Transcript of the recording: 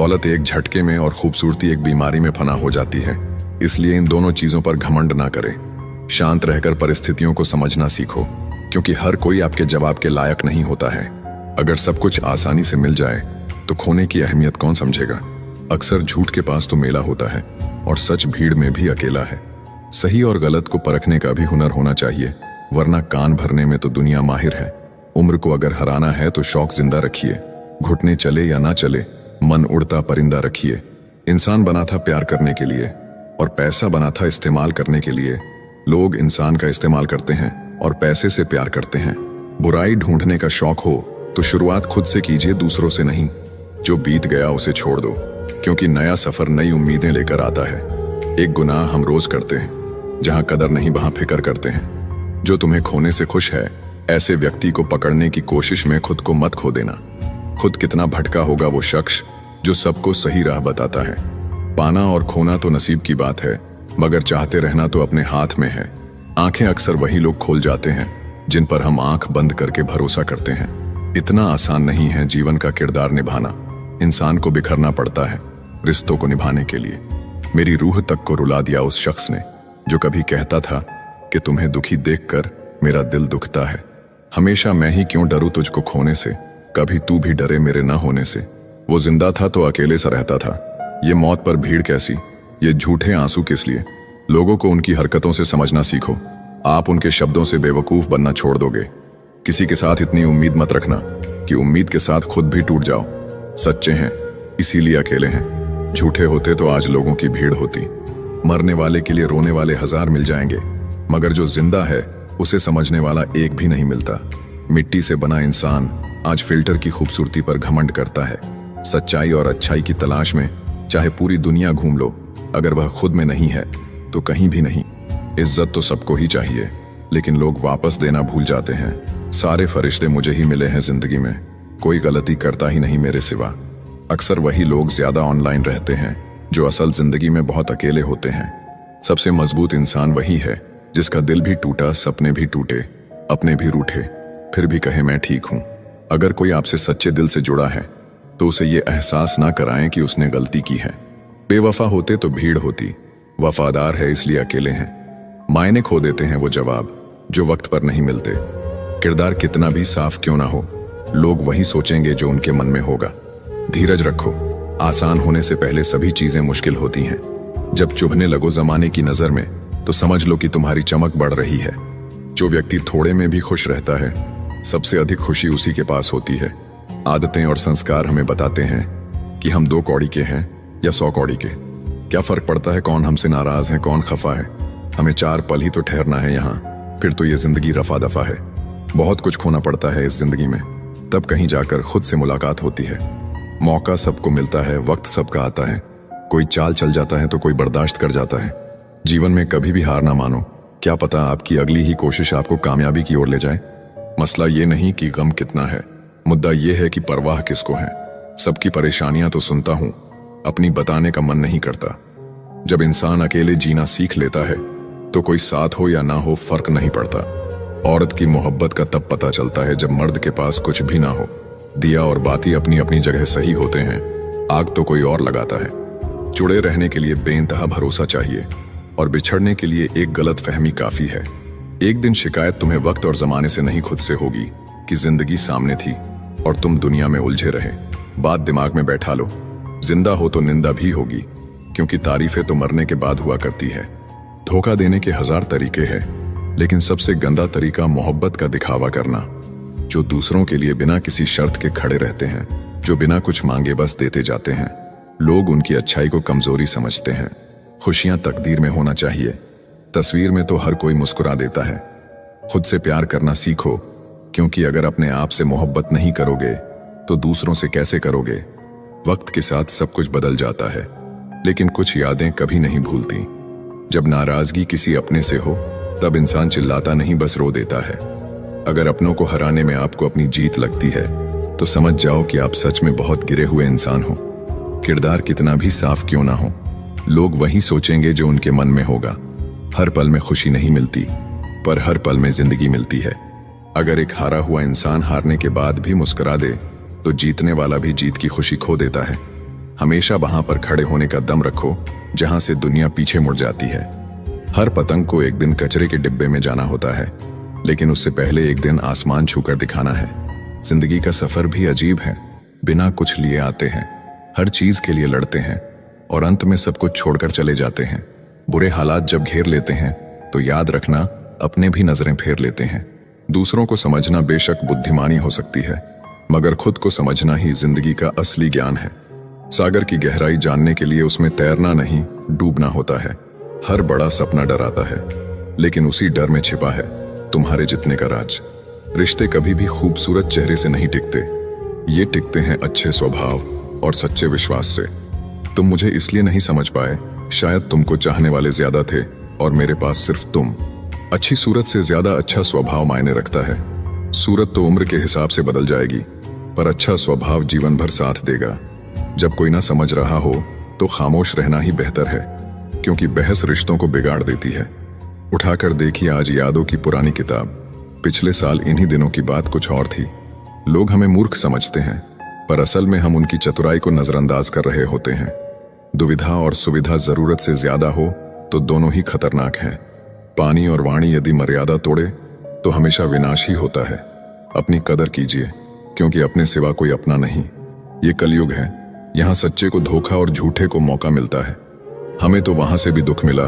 दौलत एक झटके में और खूबसूरती एक बीमारी में फना हो जाती है। इसलिए इन दोनों चीजों पर घमंड ना करें। शांत रहकर परिस्थितियों को समझना सीखो, क्योंकि हर कोई आपके जवाब के लायक नहीं होता है। अगर सब कुछ आसानी से मिल जाए तो खोने की अहमियत कौन समझेगा। अक्सर झूठ के पास तो मेला होता है और सच भीड़ में भी अकेला है। सही और गलत को परखने का भी हुनर होना चाहिए, वरना कान भरने में तो दुनिया माहिर है। उम्र को अगर हराना है तो शौक जिंदा रखिए। घुटने चले या ना चले, मन उड़ता परिंदा रखिए। इंसान बना था प्यार करने के लिए और पैसा बना था इस्तेमाल करने के लिए। लोग इंसान का इस्तेमाल करते हैं और पैसे से प्यार करते हैं। बुराई ढूंढने का शौक हो तो शुरुआत खुद से कीजिए, दूसरों से नहीं। जो बीत गया उसे छोड़ दो, क्योंकि नया सफर नई उम्मीदें लेकर आता है। एक गुनाह हम रोज करते हैं, जहां कदर नहीं वहां फिक्र करते हैं। जो तुम्हें खोने से खुश है, ऐसे व्यक्ति को पकड़ने की कोशिश में खुद को मत खो देना। खुद कितना भटका होगा वो शख्स जो सबको सही राह बताता है। पाना और खोना तो नसीब की बात है, मगर चाहते रहना तो अपने हाथ में है। आंखें अक्सर वही लोग खोल जाते हैं जिन पर हम आंख बंद करके भरोसा करते हैं। इतना आसान नहीं है जीवन का किरदार निभाना। इंसान को बिखरना पड़ता है रिश्तों को निभाने के लिए। मेरी रूह तक को रुला दिया उस शख्स ने जो कभी कहता था कि तुम्हें दुखी देखकर मेरा दिल दुखता है। हमेशा मैं ही क्यों डरूं तुझको खोने से, कभी तू भी डरे मेरे न होने से। वो जिंदा था तो अकेले सा रहता था। ये मौत पर भीड़ कैसी, ये झूठे आंसू किस लिए। लोगों को उनकी हरकतों से समझना सीखो। आप उनके शब्दों से बेवकूफ बनना छोड़ दोगे। किसी के साथ इतनी उम्मीद मत रखना कि उम्मीद के साथ खुद भी टूट जाओ। सच्चे हैं इसीलिए अकेले हैं। झूठे होते तो आज लोगों की भीड़ होती। मरने वाले के लिए रोने वाले 1000 मिल जाएंगे, मगर जो जिंदा है उसे समझने वाला एक भी नहीं मिलता। मिट्टी से बना इंसान आज फिल्टर की खूबसूरती पर घमंड करता है। सच्चाई और अच्छाई की तलाश में चाहे पूरी दुनिया घूम लो, अगर वह खुद में नहीं है तो कहीं भी नहीं। इज्जत तो सबको ही चाहिए, लेकिन लोग वापस देना भूल जाते हैं। सारे फरिश्ते मुझे ही मिले हैं जिंदगी में, कोई गलती करता ही नहीं मेरे सिवा। अक्सर वही लोग ज्यादा ऑनलाइन रहते हैं जो असल जिंदगी में बहुत अकेले होते हैं। सबसे मजबूत इंसान वही है जिसका दिल भी टूटा, सपने भी टूटे, अपने भी रूठे, फिर भी कहे मैं ठीक हूं। अगर कोई आपसे सच्चे दिल से जुड़ा है तो उसे ये एहसास ना कराएं कि उसने गलती की है। बेवफा होते तो भीड़ होती, वफादार है इसलिए अकेले हैं। मायने खो देते हैं वो जवाब जो वक्त पर नहीं मिलते। किरदार कितना भी साफ क्यों ना हो, लोग वही सोचेंगे जो उनके मन में होगा। धीरज रखो, आसान होने से पहले सभी चीजें मुश्किल होती हैं। जब चुभने लगो जमाने की नजर में तो समझ लो कि तुम्हारी चमक बढ़ रही है। जो व्यक्ति थोड़े में भी खुश रहता है, सबसे अधिक खुशी उसी के पास होती है। आदतें और संस्कार हमें बताते हैं कि हम 2 कौड़ी के हैं या 100 कौड़ी के। क्या फर्क पड़ता है कौन हमसे नाराज है, कौन खफा है। हमें 4 पल ही तो ठहरना है यहाँ, फिर तो ये जिंदगी रफा दफा है। बहुत कुछ खोना पड़ता है इस जिंदगी में, तब कहीं जाकर खुद से मुलाकात होती है। मौका सबको मिलता है, वक्त सबका आता है। कोई चाल चल जाता है तो कोई बर्दाश्त कर जाता है। जीवन में कभी भी हार ना मानो, क्या पता आपकी अगली ही कोशिश आपको कामयाबी की ओर ले जाए। मसला ये नहीं कि गम कितना है, मुद्दा ये है कि परवाह किसको है। सबकी परेशानियां तो सुनता हूं, अपनी बताने का मन नहीं करता। जब इंसान अकेले जीना सीख लेता है तो कोई साथ हो या ना हो फर्क नहीं पड़ता। औरत की मोहब्बत का तब पता चलता है जब मर्द के पास कुछ भी ना हो। दिया और बाती अपनी अपनी जगह सही होते हैं, आग तो कोई और लगाता है। जुड़े रहने के लिए बेइंतहा भरोसा चाहिए और बिछड़ने के लिए एक गलत फहमी काफी है। एक दिन शिकायत तुम्हें वक्त और जमाने से नहीं खुद से होगी कि जिंदगी सामने थी और तुम दुनिया में उलझे रहे। बात दिमाग में बैठा लो, जिंदा हो तो निंदा भी होगी, क्योंकि तारीफें तो मरने के बाद हुआ करती है। धोखा देने के 1000 तरीके हैं, लेकिन सबसे गंदा तरीका मोहब्बत का दिखावा करना। जो दूसरों के लिए बिना किसी शर्त के खड़े रहते हैं, जो बिना कुछ मांगे बस देते जाते हैं। लोग उनकी अच्छाई को कमजोरी समझते हैं। खुशियां तकदीर में होना चाहिए, तस्वीर में तो हर कोई मुस्कुरा देता है। खुद से प्यार करना सीखो, क्योंकि अगर अपने आप से मोहब्बत नहीं करोगे तो दूसरों से कैसे करोगे। वक्त के साथ सब कुछ बदल जाता है, लेकिन कुछ यादें कभी नहीं भूलती। जब नाराजगी किसी अपने से हो तब इंसान चिल्लाता नहीं, बस रो देता है। अगर अपनों को हराने में आपको अपनी जीत लगती है तो समझ जाओ कि आप सच में बहुत गिरे हुए इंसान हो। किरदार कितना भी साफ क्यों ना हो, लोग वही सोचेंगे जो उनके मन में होगा। हर पल में खुशी नहीं मिलती, पर हर पल में जिंदगी मिलती है। अगर एक हारा हुआ इंसान हारने के बाद भी मुस्कुरा दे तो जीतने वाला भी जीत की खुशी खो देता है। हमेशा वहां पर खड़े होने का दम रखो जहां से दुनिया पीछे मुड़ जाती है। हर पतंग को एक दिन कचरे के डिब्बे में जाना होता है, लेकिन उससे पहले एक दिन आसमान छूकर दिखाना है। जिंदगी का सफर भी अजीब है। बिना कुछ लिए आते हैं, हर चीज के लिए लड़ते हैं और अंत में सब कुछ छोड़कर चले जाते हैं। बुरे हालात जब घेर लेते हैं तो याद रखना, अपने भी नजरें फेर लेते हैं। दूसरों को समझना बेशक बुद्धिमानी हो सकती है, मगर खुद को समझना ही जिंदगी का असली ज्ञान है। सागर की गहराई जानने के लिए उसमें तैरना नहीं, डूबना होता है। हर बड़ा सपना डराता है, लेकिन उसी डर में छिपा है तुम्हारे जितने का राज। रिश्ते कभी भी खूबसूरत चेहरे से नहीं टिकते, ये टिकते हैं अच्छे स्वभाव और सच्चे विश्वास से। तुम मुझे इसलिए नहीं समझ पाए, शायद तुमको चाहने वाले ज्यादा थे और मेरे पास सिर्फ तुम। अच्छी सूरत से ज्यादा अच्छा स्वभाव मायने रखता है। सूरत तो उम्र के हिसाब से बदल जाएगी, पर अच्छा स्वभाव जीवन भर साथ देगा। जब कोई ना समझ रहा हो तो खामोश रहना ही बेहतर है, क्योंकि बहस रिश्तों को बिगाड़ देती है। उठाकर देखिए आज यादों की पुरानी किताब। पिछले साल इन्हीं दिनों की बात कुछ और थी। लोग हमें मूर्ख समझते हैं, पर असल में हम उनकी चतुराई को नजरअंदाज कर रहे होते हैं। दुविधा और सुविधा जरूरत से ज्यादा हो तो दोनों ही खतरनाक हैं। पानी और वाणी यदि मर्यादा तोड़े तो हमेशा विनाश ही होता है। अपनी कदर कीजिए, क्योंकि अपने सिवा कोई अपना नहीं। ये कलयुग है, यहाँ सच्चे को धोखा और झूठे को मौका मिलता है। हमें तो वहां से भी दुख मिला